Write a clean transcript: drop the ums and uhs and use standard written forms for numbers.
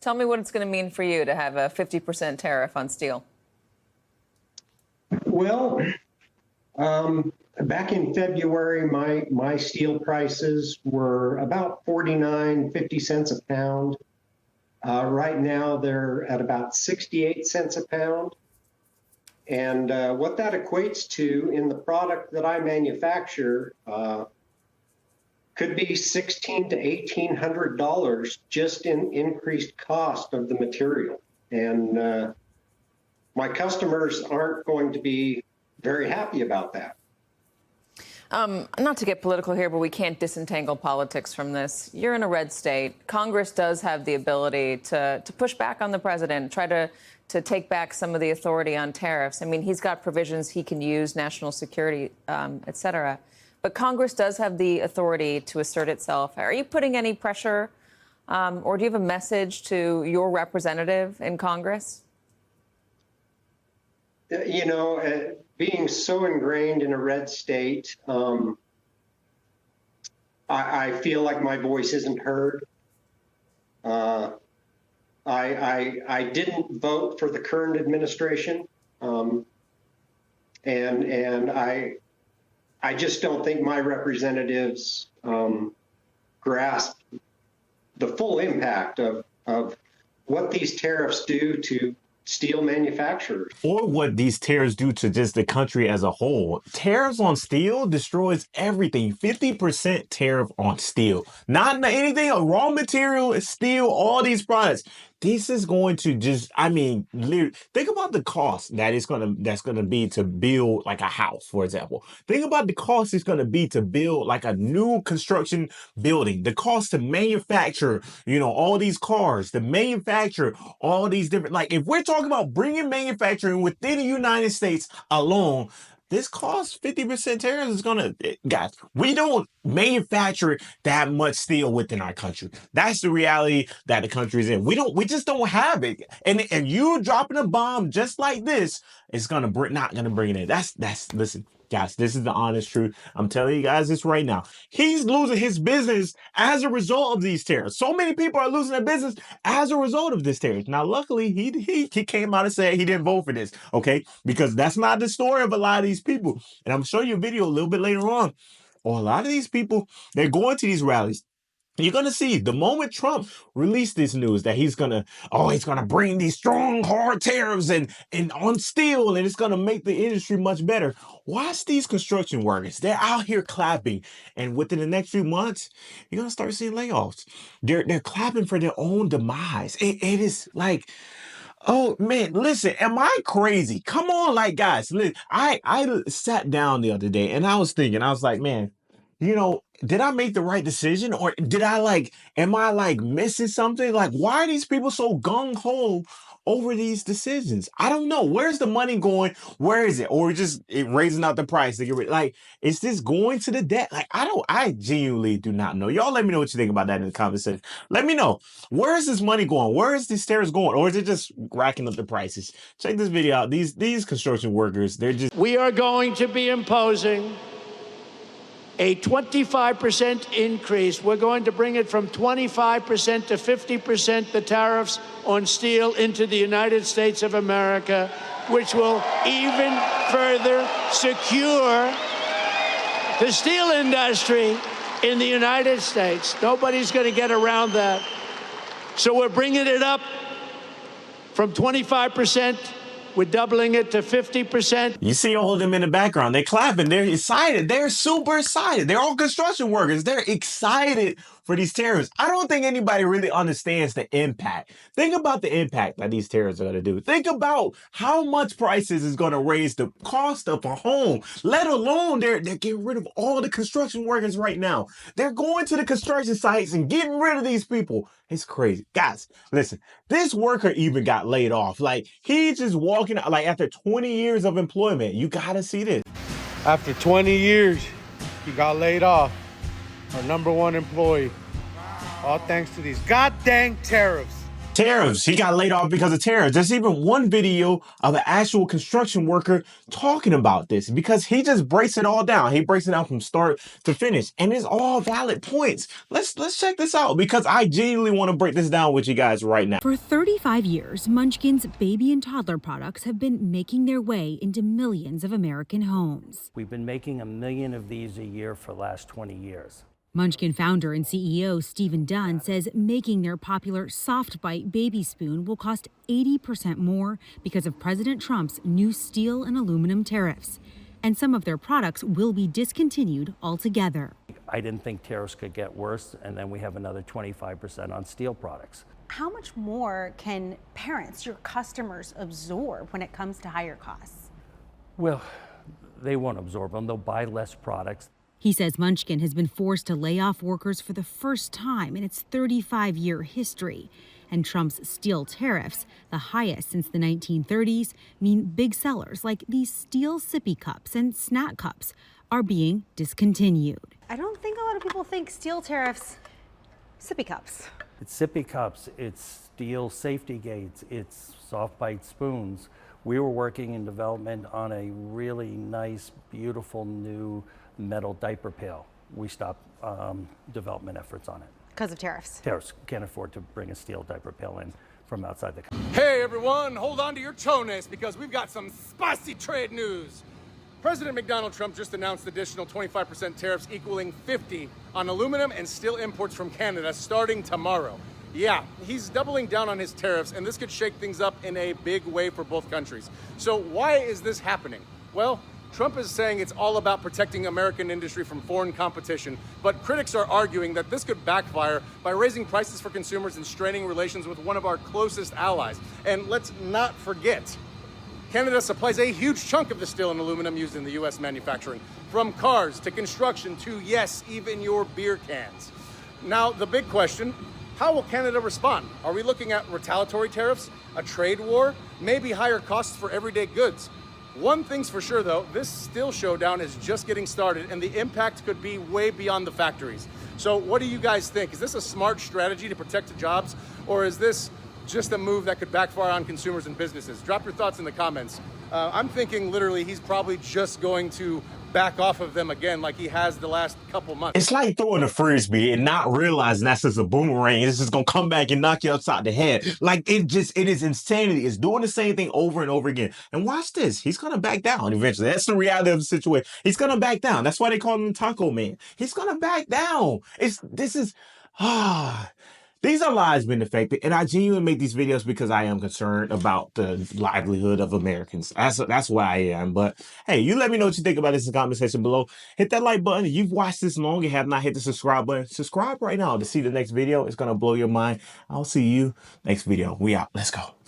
Tell me what it's going to mean for you to have a 50% tariff on steel. Well, back in February, my steel prices were about 49.50 cents a pound. Right now, they're at about 68 cents a pound. And what that equates to in the product that I manufacture could be $1,600 to $1,800 just in increased cost of the material. And my customers aren't going to be very happy about that. Not to get political here, but we can't disentangle politics from this. You're in a red state. Congress does have the ability to push back on the president, try to take back some of the authority on tariffs. I mean, he's got provisions he can use, national security, et cetera. But Congress does have the authority to assert itself. Are you putting any pressure or do you have a message to your representative in Congress? You know, being so ingrained in a red state, I feel like my voice isn't heard. I didn't vote for the current administration, and I just don't think my representatives grasp the full impact of what these tariffs do to steel manufacturers. Or what these tariffs do to just the country as a whole. Tariffs on steel destroys everything. 50% tariff on steel. Not anything, a raw material, steel, all these products. This is going to just, I mean, literally, think about the cost that's gonna be to build like a house, for example. Think about the cost it's gonna be to build like a new construction building. The cost to manufacture, all these cars, to manufacture all these different, like if we're talking about bringing manufacturing within the United States alone, this costs 50% tariffs is gonna, guys, we don't manufacture that much steel within our country. That's the reality that the country is in. We just don't have it. And you dropping a bomb just like this, it's not gonna bring it in. Listen, guys, this is the honest truth. I'm telling you guys this right now. He's losing his business as a result of these tariffs. So many people are losing their business as a result of this tariff. Now, luckily, he came out and said he didn't vote for this, okay? Because that's not the story of a lot of these people. And I'm going to show you a video a little bit later on. Or a lot of these people, they're going to these rallies. You're going to see the moment Trump released this news that he's going to bring these strong, hard tariffs and on steel, and it's going to make the industry much better. Watch these construction workers. They're out here clapping. And within the next few months, you're going to start seeing layoffs. They're clapping for their own demise. It is like, oh man, listen, am I crazy? Come on, like guys, listen, I sat down the other day and I was thinking, I was like, man, did I make the right decision, or am I missing something? Like, why are these people so gung-ho over these decisions? I don't know. Where's the money going? Where is it? Or just raising out the price to get rid? Like, is this going to the debt? Like, I genuinely do not know. Y'all let me know what you think about that in the comment section. Let me know. Where is this money going? Where is these tariffs going? Or is it just racking up the prices? Check this video out. These construction workers, they're just... We are going to be imposing a 25% increase. We're going to bring it from 25% to 50%, the tariffs on steel into the United States of America, which will even further secure the steel industry in the United States. Nobody's going to get around that. So we're bringing it up from 25%. We're doubling it to 50%. You see all of them in the background. They're clapping. They're excited. They're super excited. They're all construction workers. They're excited for these tariffs. I don't think anybody really understands the impact. Think about the impact that these tariffs are going to do. Think about how much prices is going to raise the cost of a home, let alone they're getting rid of all the construction workers right now. They're going to the construction sites and getting rid of these people. It's crazy. Guys, listen, this worker even got laid off. Like, he's just walking out, like, after 20 years of employment. You got to see this. After 20 years, he got laid off. Our #1 employee. All thanks to these goddamn tariffs. Tariffs. He got laid off because of tariffs. There's even one video of an actual construction worker talking about this because he just breaks it all down. He breaks it down from start to finish, and it's all valid points. Let's check this out because I genuinely want to break this down with you guys right now. For 35 years, Munchkin's baby and toddler products have been making their way into millions of American homes. We've been making 1 million of these a year for the last 20 years. Munchkin founder and CEO Stephen Dunn says making their popular soft bite baby spoon will cost 80% more because of President Trump's new steel and aluminum tariffs. And some of their products will be discontinued altogether. I didn't think tariffs could get worse, and then we have another 25% on steel products. How much more can parents, your customers, absorb when it comes to higher costs? Well, they won't absorb them. They'll buy less products. He says Munchkin has been forced to lay off workers for the first time in its 35-year history. And Trump's steel tariffs, the highest since the 1930s, mean big sellers like these steel sippy cups and snack cups are being discontinued. I don't think a lot of people think steel tariffs, sippy cups. It's sippy cups, it's steel safety gates, it's soft bite spoons. We were working in development on a really nice, beautiful new metal diaper pail. We stopped development efforts on it. Because of tariffs. Tariffs. Can't afford to bring a steel diaper pail in from outside the country. Hey everyone, hold on to your chones because we've got some spicy trade news. President Donald Trump just announced additional 25% tariffs equaling 50 on aluminum and steel imports from Canada starting tomorrow. Yeah, he's doubling down on his tariffs, and this could shake things up in a big way for both countries. So why is this happening? Well, Trump is saying it's all about protecting American industry from foreign competition, but critics are arguing that this could backfire by raising prices for consumers and straining relations with one of our closest allies. And let's not forget, Canada supplies a huge chunk of the steel and aluminum used in the U.S. manufacturing, from cars to construction to, yes, even your beer cans. Now, the big question, how will Canada respond? Are we looking at retaliatory tariffs, a trade war, maybe higher costs for everyday goods? One thing's for sure, though, this steel showdown is just getting started, and the impact could be way beyond the factories. So what do you guys think? Is this a smart strategy to protect jobs, or is this just a move that could backfire on consumers and businesses? Drop your thoughts in the comments. I'm thinking literally he's probably just going to back off of them again like he has the last couple months. It's like throwing a frisbee and not realizing that's just a boomerang. It's just gonna come back and knock you upside the head. Like it is insanity. It's doing the same thing over and over again. And watch this. He's gonna back down eventually. That's the reality of the situation. He's gonna back down. That's why they call him Taco Man. He's gonna back down. These are lives being affected, and I genuinely make these videos because I am concerned about the livelihood of Americans. That's why I am. But hey, you let me know what you think about this in the comment section below. Hit that like button. If you've watched this long and have not hit the subscribe button, subscribe right now to see the next video. It's gonna blow your mind. I'll see you next video. We out. Let's go.